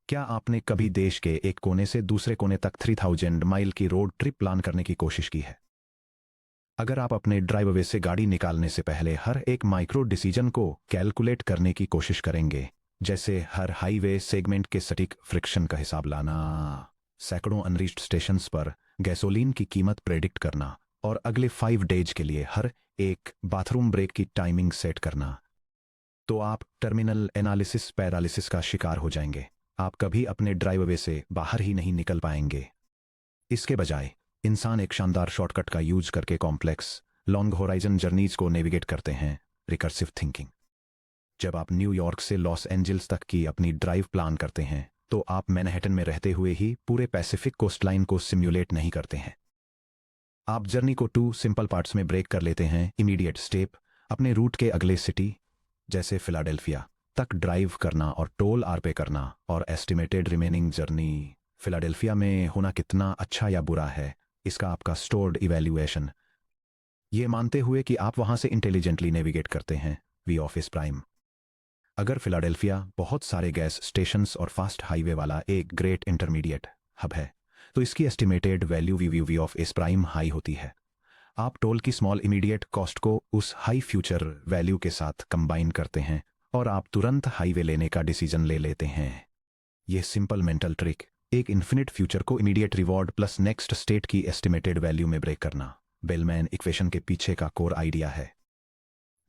क्या आपने कभी देश के एक कोने से दूसरे कोने तक 3000 माइल की रोड ट्रिप प्लान करने की कोशिश की है? अगर आप अपने ड्राइववे से गाड़ी निकालने से पहले हर एक माइक्रो डिसीजन को कैलकुलेट करने की कोशिश करेंगे, जैसे हर हाईवे सेगमेंट के सटीक फ्रिक्शन का हिसाब लाना, सैकड़ों अनरीच्ड स्टेशंस पर गैसोलीन की कीमत प्रेडिक्ट करना और अगले 5 डेज के लिए हर एक बाथरूम ब्रेक की टाइमिंग सेट करना, तो आप टर्मिनल एनालिसिस पैरालिसिस का शिकार हो जाएंगे। आप कभी अपने ड्राइववे से बाहर ही नहीं निकल पाएंगे। इसके बजाय इंसान एक शानदार शॉर्टकट का यूज करके कॉम्प्लेक्स लॉन्ग होराइजन जर्नीज को नेविगेट करते हैं, रिकर्सिव थिंकिंग। जब आप न्यूयॉर्क से लॉस एंजल्स तक की अपनी ड्राइव प्लान करते हैं, तो आप मैनहट्टन में रहते हुए ही पूरे पैसिफिक कोस्टलाइन को सिम्युलेट नहीं करते हैं। आप जर्नी को 2 सिंपल पार्ट्स में ब्रेक कर लेते हैं। इमीडिएट स्टेप, अपने रूट के अगले सिटी जैसे फिलाडेल्फिया तक ड्राइव करना और टोल आर पे करना, और एस्टिमेटेड रिमेनिंग जर्नी, फिलाडेल्फिया में होना कितना अच्छा या बुरा है, इसका आपका स्टोर्ड इवैल्यूएशन, ये मानते हुए कि आप वहां से इंटेलिजेंटली नेविगेट करते हैं। V of S prime. अगर फिलाडेल्फिया बहुत सारे गैस स्टेशंस और फास्ट हाईवे वाला एक ग्रेट इंटरमीडिएट हब है, तो इसकी estimated value V of S prime high होती है। आप टोल की स्मॉल इमीडिएट कॉस्ट को उस हाई फ्यूचर वैल्यू के साथ कंबाइन करते हैं और आप तुरंत हाईवे लेने का डिसीजन ले लेते हैं। यह सिंपल मेंटल ट्रिक एक इन्फिनिट फ्यूचर को immediate reward plus next state की एस्टिमेटेड वैल्यू में ब्रेक करना, बेलमैन इक्वेशन के पीछे का कोर आइडिया है।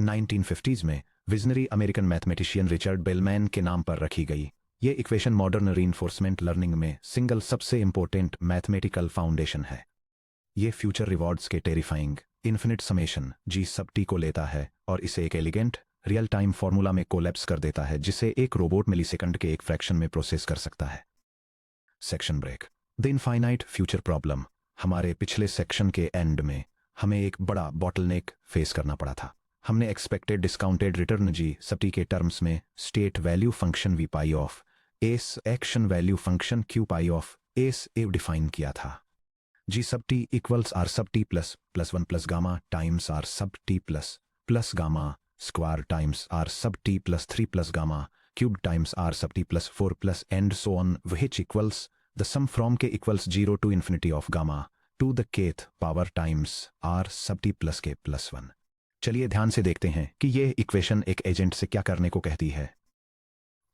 1950s में visionary American mathematician Richard bellman के नाम पर रखी गई। ये इक्वेशन मॉडर्न रीइंफोर्समेंट लर्निंग में सिंगल सबसे इंपॉर्टेंट मैथमेटिकल फाउंडेशन है। ये फ्यूचर रिवॉर्ड्स के टेरिफाइंग इन्फिनिट समेशन जी सब टी को लेता है और इसे एक एलिगेंट रियल टाइम फॉर्मूला में कोलैप्स कर देता है, जिसे एक रोबोट मिलीसेकंड के एक फ्रैक्शन में प्रोसेस कर सकता है। Section break, the infinite future problem. हमारे पिछले सेक्शन के एंड में हमें एक बड़ा बॉटलनेक फेस करना पड़ा था। हमने एक्सपेक्टेड डिस्काउंटेड रिटर्न जी सब टी के टर्म्स में state value function V pi of s action value function Q pi of S a define किया था। G sub T equals R sub T plus plus 1 plus gamma times R sub T plus plus gamma square times R sub T plus 3 plus gamma cube times R sub T plus 4 plus and so on, which equals the sum from k equals 0 to infinity of gamma to the kth power times R sub T plus K plus 1। चलिए ध्यान से देखते हैं कि यह equation एक agent से क्या करने को कहती है।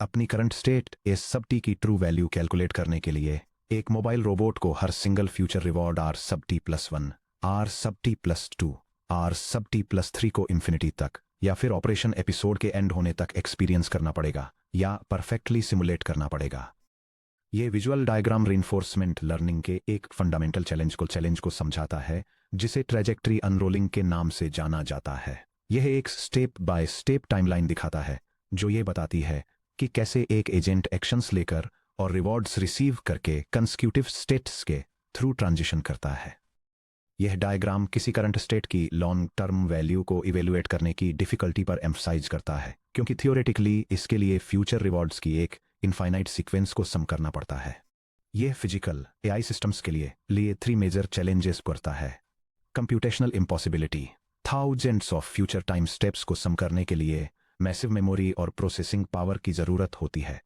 अपनी करंट स्टेट एस सब टी की ट्रू वैल्यू कैलकुलेट करने के लिए एक मोबाइल रोबोट को हर single future reward R sub T plus 1, are sub T plus 2, are sub T plus 3 को इन्फिनिटी तक या फिर ऑपरेशन एपिसोड के एंड होने तक एक्सपीरियंस करना पड़ेगा या परफेक्टली सिमुलेट करना पड़ेगा। यह विजुअल डायग्राम रीइंफोर्समेंट लर्निंग के एक फंडामेंटल चैलेंज को समझाता है, जिसे ट्रैजेक्टरी अनरोलिंग के नाम से जाना जाता है। यह एक स्टेप बाय स्टेप टाइमलाइन दिखाता है जो ये बताती है कि कैसे एक एजेंट एक्शंस लेकर और रिवॉर्ड्स रिसीव करके कंसेक्यूटिव स्टेट्स के थ्रू ट्रांजिशन करता है। यह डायग्राम किसी करंट स्टेट की लॉन्ग टर्म वैल्यू को इवेलुएट करने की डिफिकल्टी पर एम्फसाइज करता है, क्योंकि थियोरेटिकली इसके लिए फ्यूचर रिवॉर्ड्स की एक इनफाइनाइट सीक्वेंस को सम करना पड़ता है। यह फिजिकल एआई सिस्टम्स के लिए 3 मेजर चैलेंजेस करता है। Computational impossibility, thousands of future time steps को सम करने के लिए मैसिव मेमोरी और प्रोसेसिंग पावर की जरूरत होती है।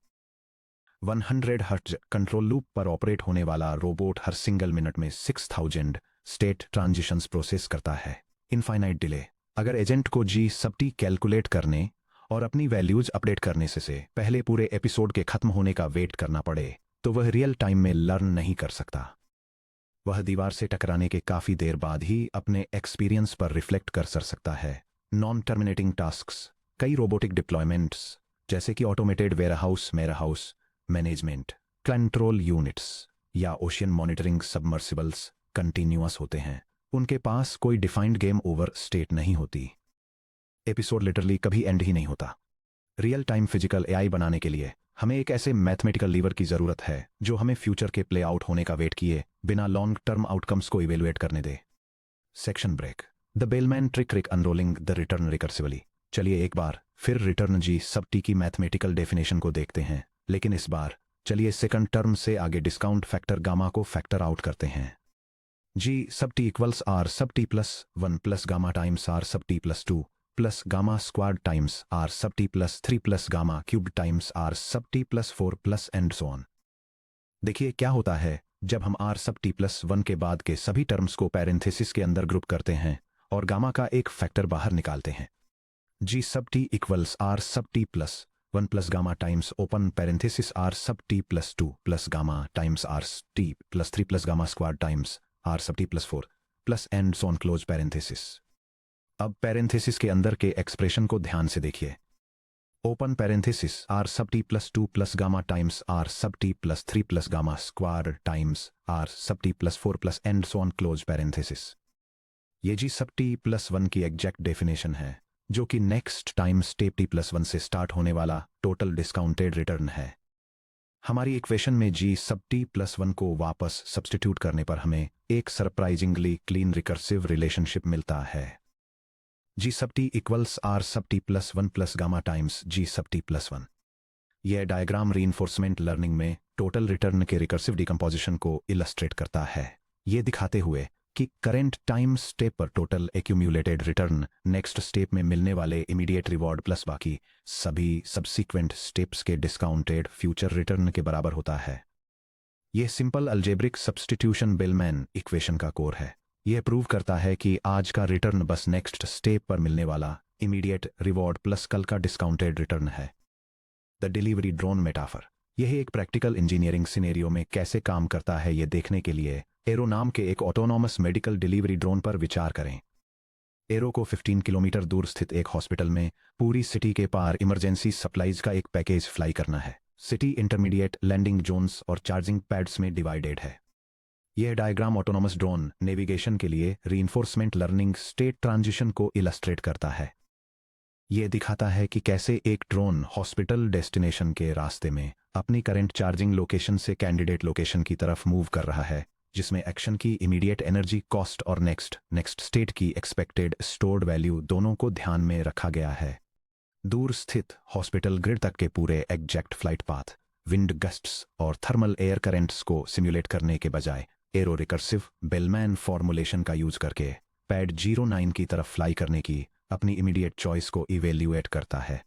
100 हर्ट्ज कंट्रोल लूप पर ऑपरेट होने वाला रोबोट हर सिंगल मिनट में 6000 स्टेट ट्रांजिशंस प्रोसेस करता है। इनफाइनाइट डिले, अगर एजेंट को जी सब टी कैलकुलेट करने और अपनी वैल्यूज अपडेट करने से पहले पूरे एपिसोड के खत्म होने का वेट करना पड़े, तो वह रियल टाइम में लर्न नहीं कर सकता। वह दीवार से टकराने के काफी देर बाद ही अपने एक्सपीरियंस पर रिफ्लेक्ट कर सकता है। नॉन टर्मिनेटिंग टास्क्स, कई रोबोटिक डिप्लॉयमेंट्स जैसे कि automated warehouse management control units या ओशियन मॉनिटरिंग सबमर्सिबल्स कंटिन्यूअस होते हैं। उनके पास कोई डिफाइंड गेम ओवर स्टेट नहीं होती। एपिसोड लिटरली कभी एंड ही नहीं होता। रियल टाइम फिजिकल एआई बनाने के लिए हमें एक ऐसे मैथमेटिकल लीवर की जरूरत है जो हमें फ्यूचर के प्ले आउट होने का वेट किए बिना लॉन्ग टर्म आउटकम्स को इवेलुएट करने दे। Section break, the Bellman trick unrolling the return recursively. चलिए एक बार फिर रिटर्न जी सब टी की मैथमेटिकल डेफिनेशन को देखते हैं, लेकिन इस बार चलिए सेकंड टर्म से आगे डिस्काउंट फैक्टर गामा को फैक्टर आउट करते हैं। G sub T equals R sub T plus 1 plus gamma times R sub T plus 2 plus gamma squad times R sub T plus 3 plus gamma cube times R sub T plus 4 plus and so on. देखिए क्या होता है जब हम are sub T plus 1 के बाद के सभी टर्म्स को पैरेंथेसिस के अंदर ग्रुप करते हैं और गामा का एक फैक्टर बाहर निकालते हैं। G sub T equals R sub T plus 1 plus gamma times open parenthesis R sub T plus 2 plus gamma times R T plus 3 plus gamma squad times R sub T plus 4 plus and so on close parenthesis. अब parenthesis के अंदर के expression को ध्यान से देखिए। Open parenthesis R sub T plus 2 plus gamma times R sub T plus 3 plus gamma square times R sub T plus 4 plus and so on close parenthesis. ये जी sub T plus 1 की exact definition है, जो कि next time step T plus 1 से start होने वाला total discounted return है। हमारी इक्वेशन में जी सब टी प्लस 1 को वापस सब्स्टिट्यूट करने पर हमें एक सरप्राइजिंगली क्लीन रिकर्सिव रिलेशनशिप मिलता है। G sub T equals R sub T plus 1 plus gamma times G sub T plus 1। यह डायग्राम रीइंफोर्समेंट लर्निंग में टोटल रिटर्न के रिकर्सिव डिकम्पोजिशन को इलस्ट्रेट करता है, ये दिखाते हुए कि करेंट टाइम स्टेप पर total accumulated return next step में मिलने वाले इमीडिएट रिवॉर्ड प्लस बाकी सभी सब्सीक्वेंट स्टेप्स के डिस्काउंटेड फ्यूचर रिटर्न के बराबर होता है। यह simple algebraic substitution Bellman equation का कोर है। यह प्रूव करता है कि आज का रिटर्न बस नेक्स्ट स्टेप पर मिलने वाला इमीडिएट रिवॉर्ड प्लस कल का डिस्काउंटेड रिटर्न है। द डिलीवरी ड्रोन मेटाफर यह एक प्रैक्टिकल इंजीनियरिंग सिनेरियो में कैसे काम करता है ये देखने के लिए एरो नाम के एक ऑटोनॉमस मेडिकल डिलीवरी ड्रोन पर विचार करें। एरो को 15 किलोमीटर दूर स्थित एक हॉस्पिटल में पूरी सिटी के पार इमरजेंसी सप्लाईज का एक पैकेज फ्लाई करना है। सिटी इंटरमीडिएट लैंडिंग जोन्स और चार्जिंग पैड्स में डिवाइडेड है। यह डायग्राम ऑटोनॉमस ड्रोन नेविगेशन के लिए रीइंफोर्समेंट लर्निंग स्टेट ट्रांजिशन को इलस्ट्रेट करता है। यह दिखाता है कि कैसे एक ड्रोन हॉस्पिटल डेस्टिनेशन के रास्ते में अपनी करंट चार्जिंग लोकेशन से कैंडिडेट लोकेशन की तरफ मूव कर रहा है, जिसमें एक्शन की इमीडिएट एनर्जी कॉस्ट और नेक्स्ट स्टेट की एक्सपेक्टेड स्टोर्ड वैल्यू दोनों को ध्यान में रखा गया है। दूर स्थित हॉस्पिटल ग्रिड तक के पूरे एग्जैक्ट फ्लाइट पाथ, विंड गस्ट्स और थर्मल एयर करेंट्स को सिमुलेट करने के बजाय एरो रिकर्सिव बेलमैन फॉर्मुलेशन का यूज करके पैड 09 की तरफ फ्लाई करने की अपनी इमीडिएट चॉइस को इवेल्युएट करता है।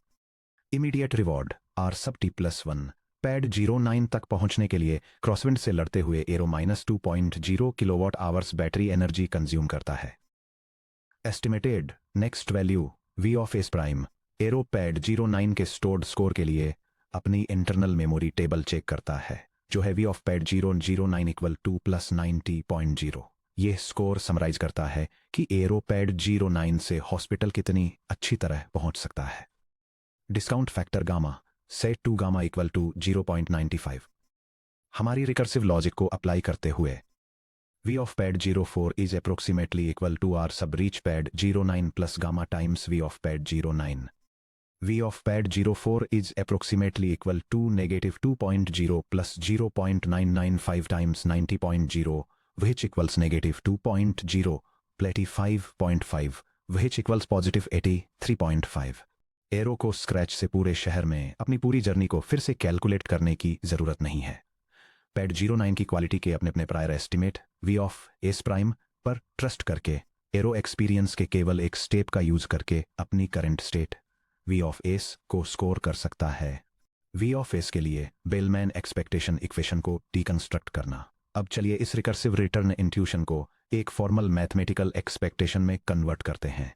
Immediate reward R sub T plus 1 pad 09 तक पहुंचने के लिए क्रॉसविंड से लड़ते हुए arrow -2.0 kilowatt hours battery energy consume करता है। Estimated next value V of S prime arrow pad 09 के स्टोर्ड स्कोर के लिए अपनी इंटरनल मेमोरी टेबल चेक करता है, जो है V of pad 009 equal 2 plus 90.0। यह स्कोर समराइज करता है कि एरो पैड 09 से हॉस्पिटल कितनी अच्छी तरह पहुंच सकता है। Discount factor gamma set to gamma equal to 0.95। हमारी रिकर्सिव लॉजिक को अप्लाई करते हुए V of pad 04 is approximately equal to R sub reach pad 09 plus gamma times V of pad 09। V of pad 04 is approximately equal to negative 2.0 plus 0.995 times 90.0, which equals negative 2.0 plus 85.5, which equals positive 83.5। Arrow को scratch से पूरे शहर में अपनी पूरी journey को फिर से कैलकुलेट करने की जरूरत नहीं है। पैड 09 की क्वालिटी के अपने अपने prior estimate V of S prime पर ट्रस्ट करके एरो एक्सपीरियंस के केवल एक स्टेप का यूज करके अपनी current state V of S को स्कोर कर सकता है। V ऑफ एस के लिए बेलमैन एक्सपेक्टेशन इक्वेशन को डिकंस्ट्रक्ट करना। अब चलिए इस रिकर्सिव रिटर्न इंट्यूशन को एक फॉर्मल मैथमेटिकल एक्सपेक्टेशन में कन्वर्ट करते हैं।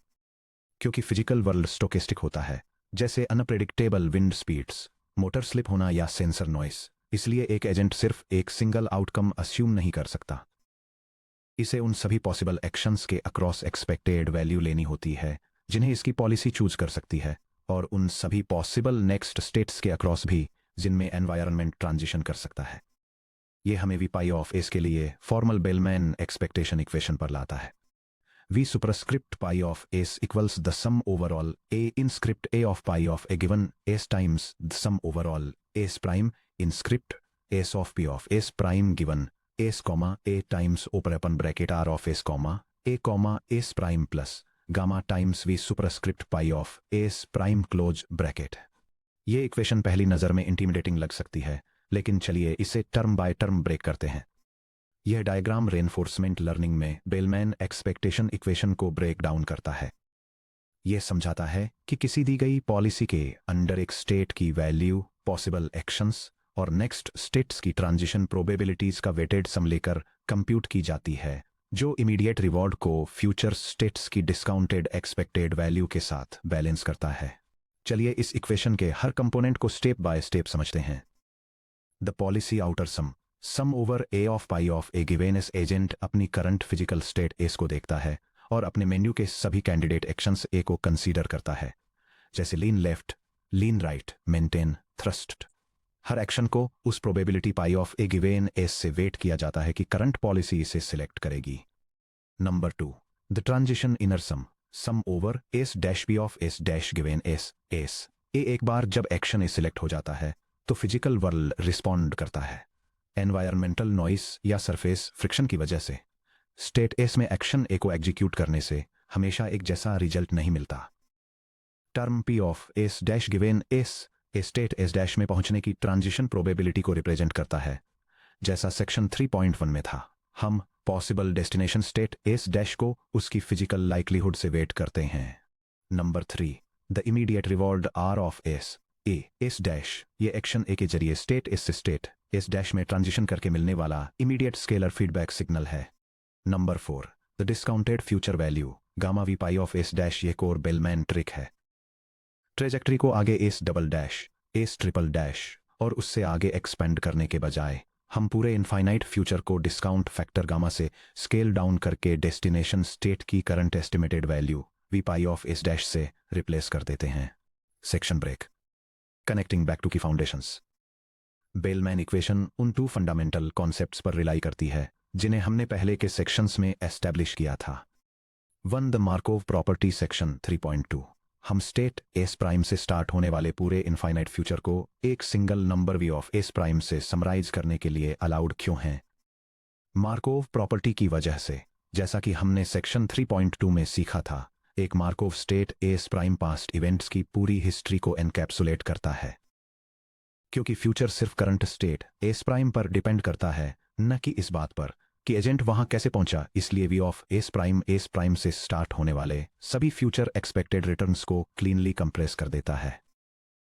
क्योंकि फिजिकल वर्ल्ड स्टोकेस्टिक होता है, जैसे unpredictable wind speeds, motor slip होना या सेंसर नॉइस, इसलिए एक एजेंट सिर्फ एक सिंगल आउटकम अस्यूम नहीं कर सकता। इसे उन सभी पॉसिबल एक्शंस के अक्रॉस एक्सपेक्टेड वैल्यू लेनी होती है जिन्हें इसकी पॉलिसी चूज कर सकती है, और उन सभी पॉसिबल नेक्स्ट स्टेट्स के अक्रॉस भी जिनमें एनवायरनमेंट ट्रांजिशन कर सकता है। यह हमें वी पाई ऑफ एस के लिए फॉर्मल बेलमैन एक्सपेक्टेशन इक्वेशन पर लाता है। V superscript pi of S equals the sum over all A in script A of pi of A given S times the sum over all S prime in script S of P of S prime given S comma A times open open bracket R of S comma S prime plus gamma times V superscript pi of S prime close bracket. ये equation पहली नज़र में intimidating लग सकती है, लेकिन चलिए इसे टर्म बाय टर्म ब्रेक करते हैं। यह डायग्राम रेनफोर्समेंट लर्निंग में बेलमैन एक्सपेक्टेशन इक्वेशन को ब्रेक डाउन करता है। यह समझाता है कि किसी दी गई पॉलिसी के अंडर एक स्टेट की वैल्यू, पॉसिबल एक्शंस और नेक्स्ट स्टेट्स की ट्रांजिशन प्रोबेबिलिटीज का वेटेड सम लेकर कंप्यूट की जाती है, जो इमीडिएट रिवॉर्ड को फ्यूचर स्टेट्स की डिस्काउंटेड एक्सपेक्टेड वैल्यू के साथ बैलेंस करता है। चलिए इस इक्वेशन के हर कंपोनेंट को स्टेप बाय स्टेप समझते हैं। The policy outer sum over A of pi of A given S agent अपनी करंट फिजिकल स्टेट एस को देखता है और अपने मेन्यू के सभी कैंडिडेट एक्शंस ए को कंसीडर करता है, जैसे lean left, lean right, maintain, thrust. हर एक्शन को उस probability pi of A given S से वेट किया जाता है कि करंट पॉलिसी इसे सिलेक्ट करेगी। Number 2, the transition inner sum over S dash P of S dash given S S A. एक बार जब एक्शन ए सिलेक्ट हो जाता है तो फिजिकल वर्ल्ड रिस्पॉन्ड करता है। एनवायरमेंटल नॉइस या सरफेस फ्रिक्शन की वजह से स्टेट एस में एक्शन ए को एग्जीक्यूट करने से हमेशा एक जैसा रिजल्ट नहीं मिलता। Term P of S dash given S A state S dash में पहुंचने की ट्रांजिशन प्रोबेबिलिटी को रिप्रेजेंट करता है, जैसा सेक्शन 3.1 में था। हम possible destination state S dash को उसकी फिजिकल लाइक्लीहुड से वेट करते हैं। Number 3, the immediate reward R of S A S dash. ये एक्शन ए के जरिए स्टेट एस से स्टेट एस डैश में ट्रांजिशन करके मिलने वाला इमीडिएट स्केलर फीडबैक सिग्नल है। Number 4, the discounted future value gamma V pi of S dash. ये कोर बेलमैन ट्रिक है। ट्रेजेक्ट्री को आगे S double dash, S triple dash और उससे आगे एक्सपेंड करने के बजाय हम पूरे इनफाइनाइट फ्यूचर को डिस्काउंट फैक्टर गामा से स्केल डाउन करके डेस्टिनेशन स्टेट की current estimated value V pi of S dash से रिप्लेस कर देते हैं। Section break. Connecting back to key foundations. Bellman equation उन 2 फंडामेंटल कॉन्सेप्ट्स पर रिलाई करती है जिन्हें हमने पहले के सेक्शंस में एस्टैब्लिश किया था। 1, द मार्कोव प्रॉपर्टी सेक्शन 3.2। हम स्टेट एस प्राइम से स्टार्ट होने वाले पूरे इनफाइनाइट फ्यूचर को एक single number V of S prime से समराइज करने के लिए अलाउड क्यों हैं? मार्कोव प्रॉपर्टी की वजह से, जैसा कि हमने सेक्शन 3.2 में सीखा था, एक Markov state S prime past events की पूरी हिस्ट्री को एनकैप्सुलेट करता है। क्योंकि फ्यूचर सिर्फ करंट स्टेट एस प्राइम पर डिपेंड करता है, न कि इस बात पर कि एजेंट वहां कैसे पहुंचा, इसलिए वी ऑफ एस प्राइम से स्टार्ट होने वाले सभी फ्यूचर एक्सपेक्टेड रिटर्न्स को क्लीनली कंप्रेस कर देता है।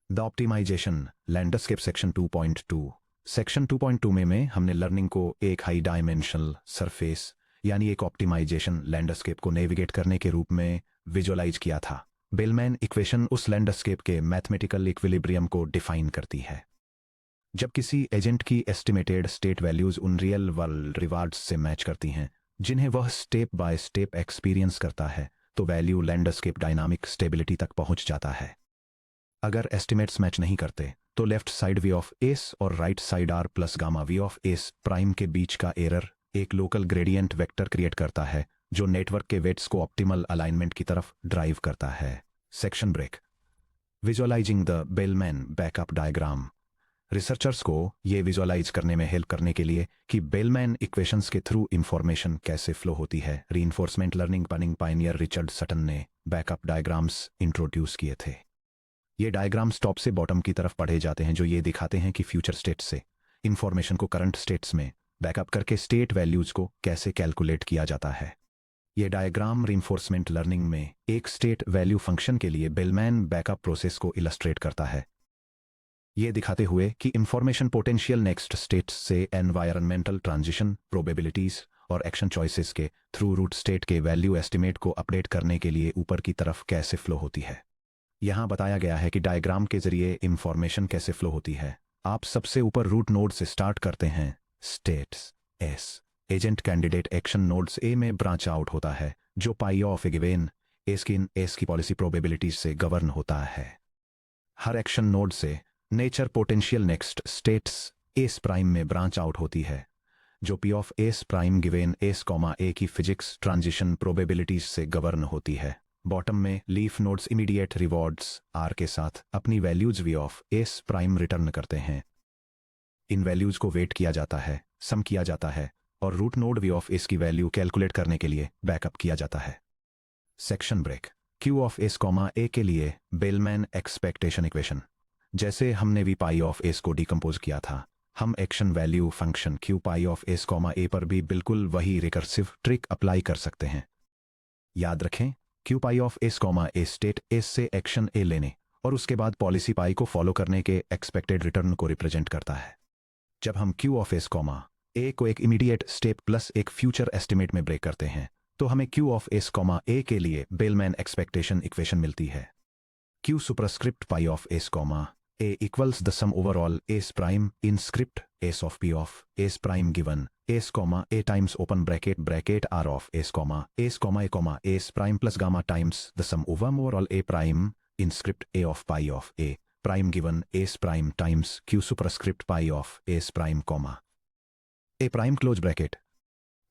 The optimisation landscape section 2.2। Section 2.2 में हमने लर्निंग को एक हाई डायमेंशनल सरफेस यानी एक ऑप्टिमाइजेशन लैंडस्केप को नेविगेट करने के रूप में विजुअलाइज किया था। बेलमैन इक्वेशन उस लैंडस्केप के मैथमेटिकल इक्विलिब्रियम को डिफाइन करती है। जब किसी एजेंट की एस्टिमेटेड स्टेट वैल्यूज उन रियल वर्ल्ड रिवार्ड्स से मैच करती हैं जिन्हें वह स्टेप बाय स्टेप एक्सपीरियंस करता है, तो वैल्यू लैंडस्केप डायनामिक स्टेबिलिटी तक पहुंच जाता है। अगर एस्टिमेट्स मैच नहीं करते तो left side V of S और right side R plus gamma V of S prime के बीच का एरर एक लोकल ग्रेडियंट वेक्टर क्रिएट करता है जो नेटवर्क के वेट्स को ऑप्टिमल अलाइनमेंट की तरफ ड्राइव करता है। Section break. Visualising the Bellman backup diagram. Researchers को ये विजुअलाइज करने में हेल्प करने के लिए कि बेलमैन इक्वेशंस के थ्रू इंफॉर्मेशन कैसे फ्लो होती है, reinforcement learning burning pioneer Richard Sutton ने बैकअप डायग्राम्स इंट्रोड्यूस किए थे। ये डायग्राम्स टॉप से बॉटम की तरफ पढ़े जाते हैं, जो ये दिखाते हैं कि फ्यूचर स्टेट्स से इंफॉर्मेशन को करंट स्टेट्स में बैकअप करके स्टेट वैल्यूज को कैसे कैलकुलेट किया जाता है। ये डायग्राम रीइंफोर्समेंट लर्निंग में एक स्टेट वैल्यू फंक्शन के लिए बेलमैन बैकअप प्रोसेस को इलस्ट्रेट करता है, ये दिखाते हुए कि इंफॉर्मेशन पोटेंशियल नेक्स्ट स्टेट्स से एनवायरनमेंटल ट्रांजिशन प्रोबेबिलिटीज और एक्शन चॉइसेस के थ्रू रूट स्टेट के वैल्यू एस्टिमेट को अपडेट करने के लिए ऊपर की तरफ कैसे फ्लो होती है। यहां बताया गया है कि डायग्राम के जरिए इंफॉर्मेशन कैसे फ्लो होती है। आप सबसे ऊपर रूट नोड से स्टार्ट करते हैं, states S. Agent candidate action nodes A में ब्रांच आउट होता है, जो pi of A given S की पॉलिसी प्रोबेबिलिटीज से गवर्न होता है। हर एक्शन नोड से nature potential next states S prime में ब्रांच आउट होती है, जो P of S prime given S comma A की फिजिक्स ट्रांजिशन प्रोबेबिलिटीज से गवर्न होती है। बॉटम में leaf nodes immediate rewards R के साथ अपनी values V of S prime return करते हैं। इन वैल्यूज को वेट किया जाता है, सम किया जाता है और root node V of S की वैल्यू कैलकुलेट करने के लिए बैकअप किया जाता है। Section break. Q of S comma A के लिए बेलमैन एक्सपेक्टेशन इक्वेशन। जैसे हमने वी पाई ऑफ एस को डिकम्पोज किया था, हम action value function Q pi of S comma A पर भी बिल्कुल वही रिकर्सिव ट्रिक अप्लाई कर सकते हैं। याद रखें, Q pi of S comma A state S से एक्शन ए लेने और उसके बाद पॉलिसी पाई को फॉलो करने के एक्सपेक्टेड रिटर्न को रिप्रेजेंट करता है। जब हम Q of S comma A को एक इमीडिएट स्टेप प्लस एक फ्यूचर एस्टिमेट में ब्रेक करते हैं तो हमें Q of S comma A के लिए बेलमैन एक्सपेक्टेशन इक्वेशन मिलती है। Q superscript pi of S comma A equals the sum over all S prime in script S of P of S prime given S comma A times open bracket bracket R of S comma S prime plus gamma times the sum over all A prime in script A of pi of A prime given S prime times Q superscript pi of S prime comma A prime close bracket.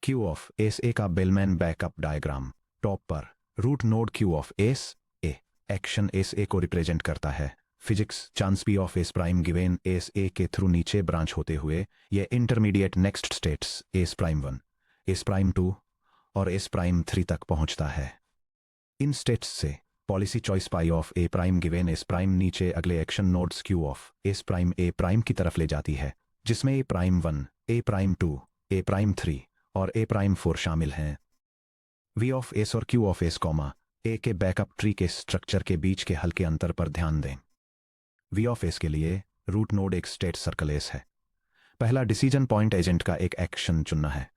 Q of S A का Bellman backup diagram top पर root node Q of S A action S A को represent करता है। Physics chance P of S prime given S A के through नीचे branch होते हुए ये intermediate next states S prime 1 S prime 2 और एस प्राइम 3 तक पहुंचता है। इन स्टेट्स से policy choice pi of A prime given S prime नीचे अगले action nodes Q of S prime A prime की तरफ ले जाती है जिसमें ए प्राइम 1 ए प्राइम 2 ए प्राइम 3 और ए प्राइम 4 शामिल हैं। वी ऑफ एस और Q of S comma A के बैकअप ट्री के स्ट्रक्चर के बीच के हल्के अंतर पर ध्यान दें। वी ऑफ एस के लिए रूट नोड एक स्टेट सर्कल एस है। पहला डिसीजन पॉइंट एजेंट का एक एक्शन चुनना है।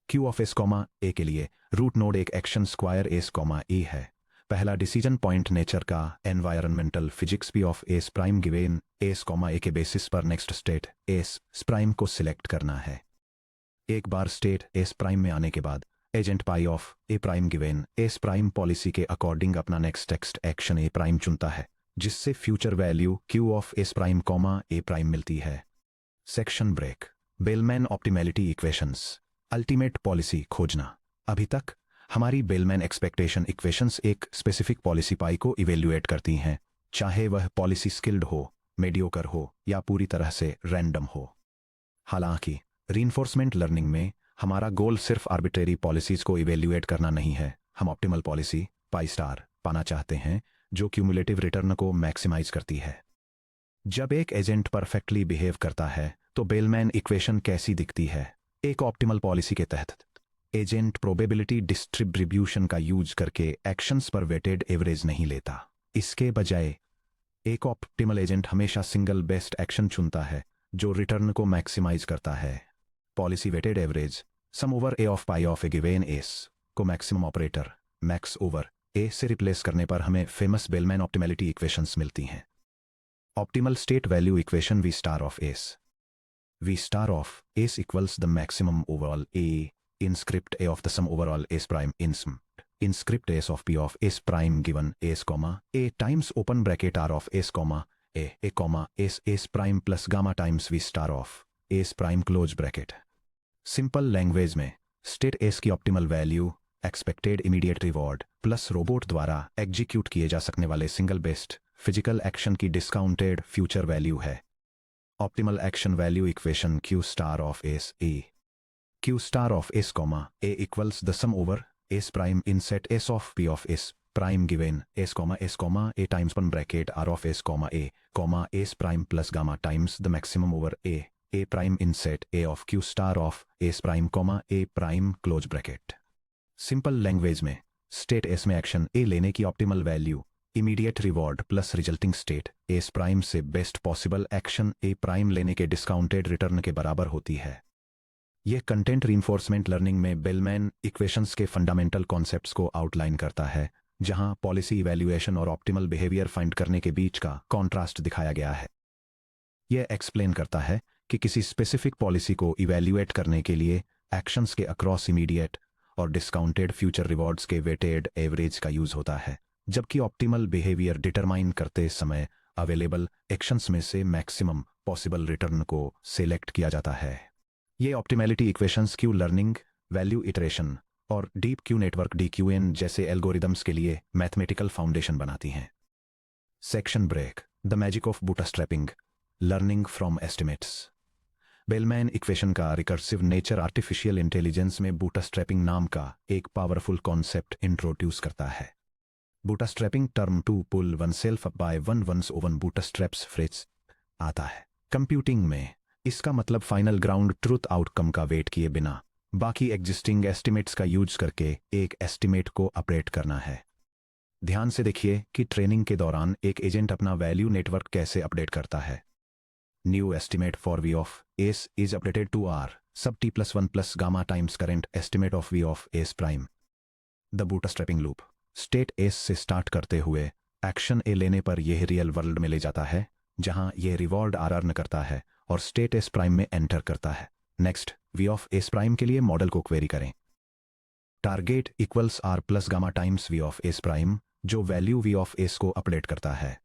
Q of S comma A के लिए रूट नोड एक action square S comma E है। पहला डिसीजन पॉइंट नेचर का environmental physics P of S prime given S comma A के बेसिस पर नेक्स्ट स्टेट एस प्राइम को सिलेक्ट करना है। एक बार स्टेट एस प्राइम में आने के बाद agent pi of A prime given S prime policy के अकॉर्डिंग अपना नेक्स्ट एक्शन ए प्राइम चुनता है जिससे future value Q of S prime comma A prime मिलती है। Section break. Bellman optimality equations ultimate policy खोजना। अभी तक हमारी बेलमैन एक्सपेक्टेशन इक्वेशंस एक स्पेसिफिक पॉलिसी पाई को इवेल्युएट करती हैं, चाहे वह पॉलिसी स्किल्ड हो, मेडियोकर हो या पूरी तरह से रैंडम हो। हालांकि रीइंफोर्समेंट लर्निंग में हमारा गोल सिर्फ आर्बिट्रेरी पॉलिसीज को इवेल्युएट करना नहीं है। हम ऑप्टिमल पॉलिसी पाई स्टार पाना चाहते हैं जो क्यूमुलेटिव रिटर्न को मैक्सिमाइज करती है। जब एक एजेंट परफेक्टली बिहेव करता है तो बेलमैन इक्वेशन कैसी दिखती है? एक ऑप्टिमल पॉलिसी के तहत एजेंट प्रोबेबिलिटी डिस्ट्रीब्यूशन का यूज करके एक्शंस पर वेटेड एवरेज नहीं लेता। इसके बजाय एक ऑप्टिमल एजेंट हमेशा सिंगल बेस्ट एक्शन चुनता है जो रिटर्न को मैक्सिमाइज करता है। Policy weighted average sum over A of pi of A given S को maximum operator max over A से रिप्लेस करने पर हमें फेमस बेलमैन ऑप्टिमैलिटी इक्वेशंस मिलती हैं। Optimal state value equation V star of S equals the maximum over all A in script a of the sum overall s prime in script s of p of s prime given s comma a times open bracket r of s comma a comma s prime plus gamma times v star of s prime close bracket। Simple language में state S की optimal value expected immediate reward plus robot द्वारा execute किए जा सकने वाले single best physical action की discounted future value है। Optimal action value equation Q star of S A Q star of S comma A equals the sum over S prime in set S of P of S prime given S comma A times 1 bracket R of S comma S prime plus gamma times the maximum over A prime in set A of Q star of S prime comma A prime close bracket। Simple language में state S में action A लेने की optimal value immediate reward plus resulting state S prime से best possible action A prime लेने के discounted return के बराबर होती है। यह कंटेंट रीइंफोर्समेंट लर्निंग में बेलमैन इक्वेशंस के फंडामेंटल कॉन्सेप्ट्स को आउटलाइन करता है, जहां पॉलिसी इवैल्यूएशन और ऑप्टिमल बिहेवियर फाइंड करने के बीच का कॉन्ट्रास्ट दिखाया गया है। यह एक्सप्लेन करता है कि किसी स्पेसिफिक पॉलिसी को इवैल्यूएट करने के लिए एक्शंस के अक्रॉस इमीडिएट और डिस्काउंटेड फ्यूचर रिवॉर्ड्स के वेटेड एवरेज का यूज होता है, जबकि ऑप्टिमल बिहेवियर डिटरमाइन करते समय अवेलेबल एक्शंस में से मैक्सिमम पॉसिबल रिटर्न को सिलेक्ट किया जाता है। ये optimality equations Q learning, value iteration और डीप क्यू नेटवर्क DQN जैसे एल्गोरिदम्स के लिए मैथमेटिकल फाउंडेशन बनाती हैं। Section break. The magic of bootstrapping, learning from estimates. Bellman equation का रिकर्सिव नेचर आर्टिफिशियल इंटेलिजेंस में बूटस्ट्रैपिंग नाम का एक पावरफुल कॉन्सेप्ट इंट्रोड्यूस करता है। Bootstrapping term to pull oneself up by one one's own bootstraps phrase आता है। Computing में इसका मतलब फाइनल ग्राउंड ट्रूथ आउटकम का वेट किए बिना बाकी एग्जिस्टिंग एस्टिमेट्स का यूज करके एक एस्टिमेट को अपडेट करना है। ध्यान से देखिए कि ट्रेनिंग के दौरान एक एजेंट अपना वैल्यू नेटवर्क कैसे अपडेट करता है। New estimate for V of S is updated to R sub T plus one plus gamma times current estimate of V of S prime. The bootstrapping loop state S से start करते हुए action ए लेने पर यह real world में ले जाता है, जहां यह रिवॉर्ड आर अर्न करता है और स्टेट एस प्राइम में एंटर करता है। Next V of S prime के लिए मॉडल को क्वेरी करें। Target equals R plus gamma times V of S prime, जो वैल्यू वी ऑफ एस को अपडेट करता है।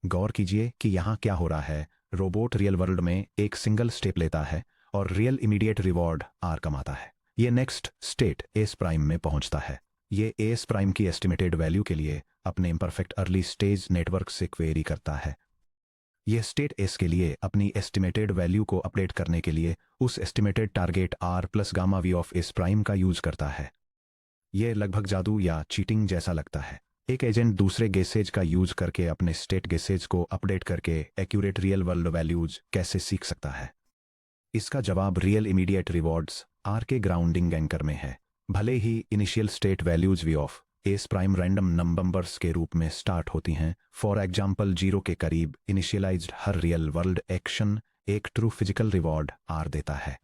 गौर कीजिए कि यहाँ क्या हो रहा है। रोबोट रियल वर्ल्ड में एक सिंगल स्टेप लेता है और रियल इमीडिएट रिवॉर्ड आर कमाता है। ये नेक्स्ट स्टेट एस प्राइम में पहुंचता है। ये एस प्राइम की एस्टिमेटेड वैल्यू के लिए अपने इम्परफेक्ट अर्ली स्टेज नेटवर्क से क्वेरी करता है। यह स्टेट एस के लिए अपनी एस्टिमेटेड वैल्यू को अपडेट करने के लिए उस estimated target R plus gamma V of S prime का यूज करता है। यह लगभग जादू या चीटिंग जैसा लगता है। एक एजेंट दूसरे गेसेज का यूज करके अपने स्टेट गेसेज को अपडेट करके एक्यूरेट रियल वर्ल्ड वैल्यूज कैसे सीख सकता है? इसका जवाब रियल इमीडिएट रिवॉर्ड्स आर के ग्राउंडिंग एंकर में है। भले ही initial state values V of S prime random numbers के रूप में स्टार्ट होती हैं, फॉर एग्जाम्पल 0 के करीब इनिशियलाइज्ड हर रियल वर्ल्ड एक्शन एक ट्रू फिजिकल रिवॉर्ड आर देता है।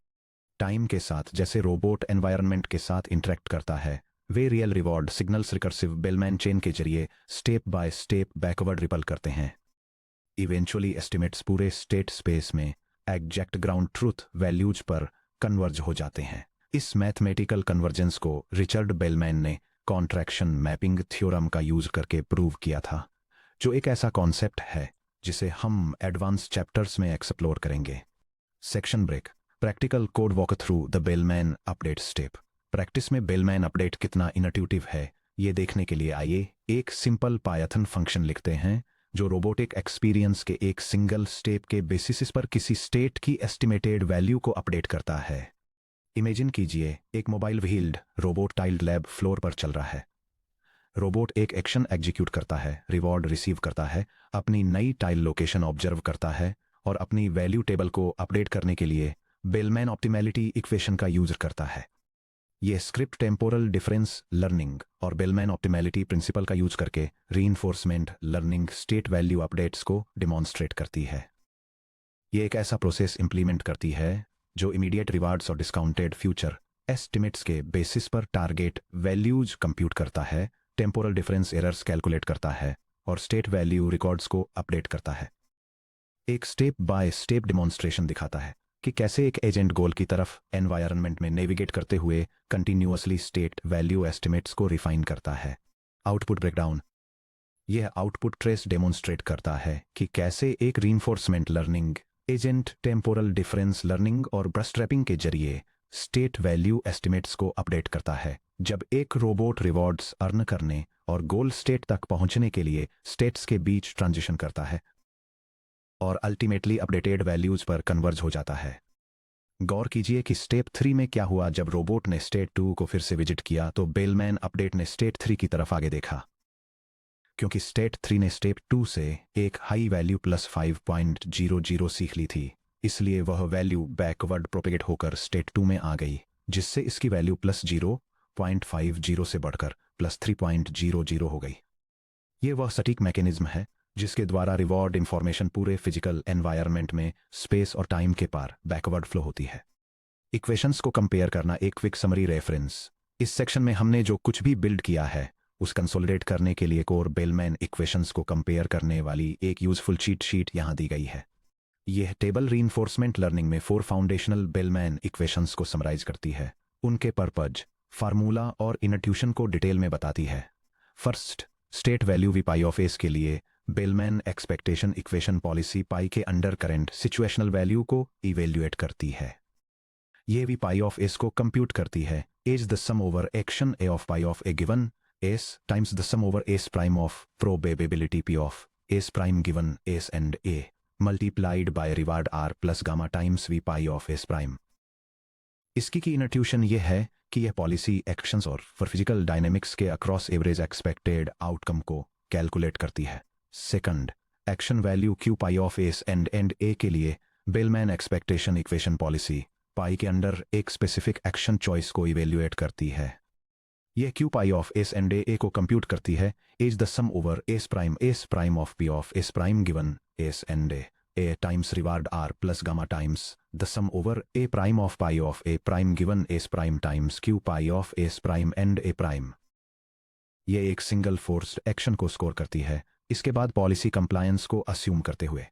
टाइम के साथ जैसे रोबोट एनवायरनमेंट के साथ इंटरेक्ट करता है, वे real reward signals recursive Bellman chain के जरिए step by step backward ripple करते हैं। इवेंचुअली एस्टिमेट्स पूरे स्टेट स्पेस में एग्जैक्ट ग्राउंड ट्रूथ वैल्यूज पर कन्वर्ज हो जाते हैं। इस मैथमेटिकल कन्वर्जेंस को रिचर्ड बेलमैन ने कॉन्ट्रैक्शन मैपिंग थ्योरम का यूज करके प्रूव किया था, जो एक ऐसा कॉन्सेप्ट है जिसे हम एडवांस चैप्टर्स में एक्सप्लोर करेंगे। Section break. Practical code walk through the bellman update step. Practice में बेलमैन अपडेट कितना इनट्यूटिव है, ये देखने के लिए आइए एक सिंपल पायथन फंक्शन लिखते हैं जो रोबोटिक एक्सपीरियंस के एक सिंगल स्टेप के बेसिस पर किसी स्टेट की एस्टिमेटेड वैल्यू को अपडेट करता है। इमेजिन कीजिए एक mobile wheeled robot tiled lab floor पर चल रहा है। रोबोट एक एक्शन एग्जीक्यूट करता है, रिवॉर्ड रिसीव करता है, अपनी नई टाइल लोकेशन ऑब्जर्व करता है और अपनी वैल्यू टेबल को अपडेट करने के लिए बेलमैन ऑप्टिमैलिटी इक्वेशन का यूज करता है। यह स्क्रिप्ट टेम्पोरल डिफरेंस लर्निंग और बेलमैन ऑप्टिमैलिटी प्रिंसिपल का यूज करके reinforcement learning state value updates को डिमॉन्स्ट्रेट करती है। यह एक ऐसा प्रोसेस इंप्लीमेंट करती है जो इमीडिएट रिवार्ड्स और डिस्काउंटेड फ्यूचर एस्टिमेट्स के बेसिस पर टारगेट वैल्यूज कंप्यूट करता है, टेम्पोरल डिफरेंस एरर्स कैलकुलेट करता है और स्टेट वैल्यू रिकॉर्ड्स को अपडेट करता है। एक स्टेप बाय स्टेप डिमॉन्स्ट्रेशन दिखाता है कि कैसे एक एजेंट गोल की तरफ एनवायरनमेंट में नेविगेट करते हुए कंटिन्यूअसली स्टेट वैल्यू एस्टिमेट्स को रिफाइन करता है। Output breakdown. यह आउटपुट ट्रेस डेमोन्स्ट्रेट करता है कि कैसे एक reinforcement learning agent temporal difference learning और ब्रशट्रैपिंग के जरिए स्टेट वैल्यू एस्टिमेट्स को अपडेट करता है। जब एक रोबोट रिवॉर्ड्स अर्न करने और गोल स्टेट तक पहुंचने के लिए स्टेट्स के बीच ट्रांजिशन करता है और अल्टीमेटली अपडेटेड वैल्यूज पर कन्वर्ज हो जाता है। गौर कीजिए कि स्टेप 3 में क्या हुआ। जब रोबोट ने स्टेट 2 को फिर से विजिट किया तो बेलमैन अपडेट ने स्टेट 3 की तरफ आगे देखा। क्योंकि स्टेट 3 ने स्टेप 2 से एक हाई वैल्यू प्लस 5.00 सीख ली थी, इसलिए वह वैल्यू बैकवर्ड प्रोपेगेट होकर स्टेट 2 में आ गई, जिससे इसकी वैल्यू प्लस 0.50 से बढ़कर प्लस 3.00 हो गई। ये वह सटीक मैकेनिज्म है जिसके द्वारा रिवॉर्ड इंफॉर्मेशन पूरे फिजिकल एनवायरनमेंट में स्पेस और टाइम के पार बैकवर्ड फ्लो होती है। इक्वेशंस को कंपेयर करना एक क्विक समरी रेफरेंस। इस सेक्शन में हमने जो कुछ भी बिल्ड किया है उस कंसोलिडेट करने के लिए कोर बेलमैन इक्वेशंस को कंपेयर करने वाली एक यूजफुल चीट शीट यहां दी गई है। यह टेबल रीइंफोर्समेंट लर्निंग में 4 फाउंडेशनल बेलमैन इक्वेशंस को समराइज करती है, उनके पर्पज, फार्मूला और इनट्यूशन को डिटेल में बताती है। First, state value V pi of S के लिए Bellman expectation equation policy pi के अंडर करेंट सिचुएशनल वैल्यू को इवेल्युएट करती है। यह वी पाई ऑफ एस को कंप्यूट करती है as the sum over action A of pi of A given S times the sum over S prime of probability P of S prime given S and A multiplied by reward R plus gamma times V pi of S prime. इसकी की intuition यह है कि यह policy actions और physical dynamics के across average expected outcome को calculate करती है। Second, action value Q pi of S and A के लिए Bellman expectation equation policy pi के अंडर एक स्पेसिफिक एक्शन चॉइस को इवेल्युएट करती है। यह q pi of s and a को कंप्यूट करती है is the sum over s prime of p of s prime given s and a times reward r plus gamma times the sum over a prime of pi of a prime given s prime times q pi of s prime and a prime. यह एक single forced action को score करती है इसके बाद policy compliance को assume करते हुए।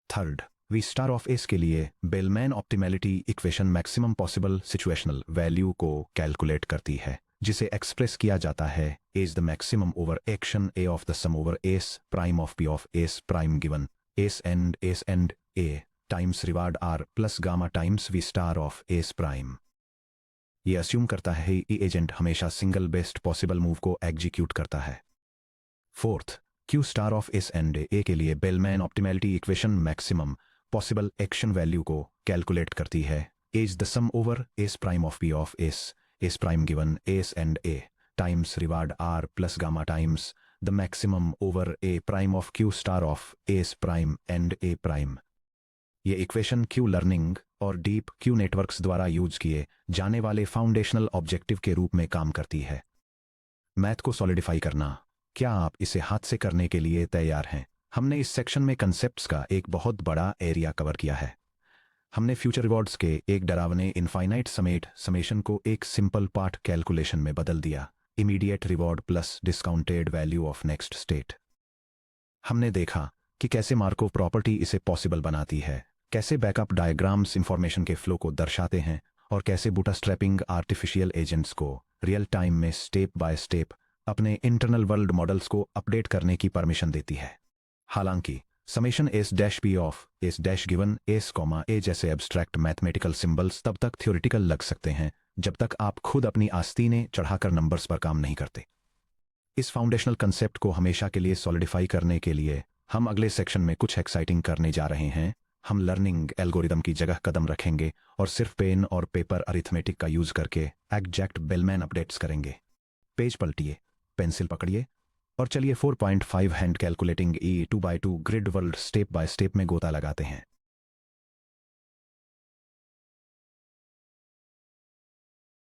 Third, V star of S के लिए Bellman optimality equation maximum possible situational value को कैलकुलेट करती है जिसे एक्सप्रेस किया जाता है as the maximum over action A of the sum over S prime of P of S prime given S and A times reward R plus gamma times V star of S prime. ये assume करता है कि agent हमेशा single best possible move को execute करता है। Fourth, Q star of S and A के लिए Bellman optimality equation maximum possible action value को कैलकुलेट करती है as the sum over S prime of P of S prime given S and A times reward R plus gamma times the maximum over A prime of Q star of S prime and A prime. ये equation Q learning और deep Q networks द्वारा use किए जाने वाले foundational objective के रूप में काम करती है। मैथ को सॉलिडिफाई करना, क्या आप इसे हाथ से करने के लिए तैयार हैं? हमने इस सेक्शन में कंसेप्ट्स का एक बहुत बड़ा एरिया कवर किया है। हमने फ्यूचर रिवॉर्ड्स के एक डरावने इनफाइनाइट समेशन को एक सिंपल पार्ट कैलकुलेशन में बदल दिया, immediate reward plus discounted value of next state. हमने देखा कि कैसे मार्कोव प्रॉपर्टी इसे पॉसिबल बनाती है, कैसे बैकअप डायग्राम्स इंफॉर्मेशन के फ्लो को दर्शाते हैं और कैसे बूटस्ट्रैपिंग आर्टिफिशियल एजेंट्स को रियल टाइम में स्टेप बाय स्टेप अपने इंटरनल वर्ल्ड मॉडल्स को अपडेट करने की परमिशन देती है। हालांकि summation S dash P of S dash given S comma A जैसे एब्स्ट्रैक्ट मैथमेटिकल सिंबल्स तब तक थ्योरेटिकल लग सकते हैं जब तक आप खुद अपनी आस्तीनें चढ़ाकर नंबर्स पर काम नहीं करते। इस फाउंडेशनल कंसेप्ट को हमेशा के लिए सॉलिडिफाई करने के लिए हम अगले सेक्शन में कुछ एक्साइटिंग करने जा रहे हैं। हम लर्निंग एल्गोरिदम की जगह कदम रखेंगे और सिर्फ पेन और पेपर अरिथमेटिक का यूज करके एग्जैक्ट बेलमैन अपडेट्स करेंगे। पेज पलटिए, पेंसिल पकड़िए और चलिए 4.5 hand calculating E2x2 grid world step by step में गोता लगाते हैं।